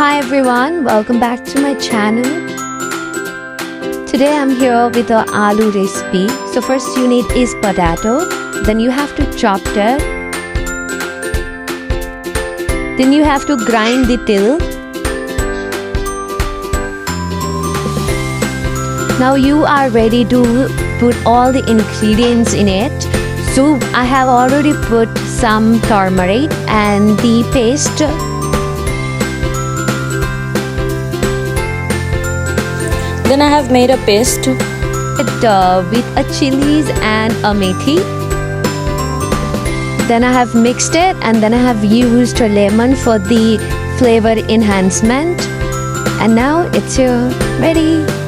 Hi everyone, welcome back to my channel. Today I'm here with a aloo recipe. So first you need is potato, then you have to chop it. Then you have to grind the till. Now you are ready to put all the ingredients in it. So I have already put some turmeric and the paste. Then I have made a paste With a chilies and a methi. Then I have mixed it and then I have used a lemon for the flavor enhancement. And now it's ready.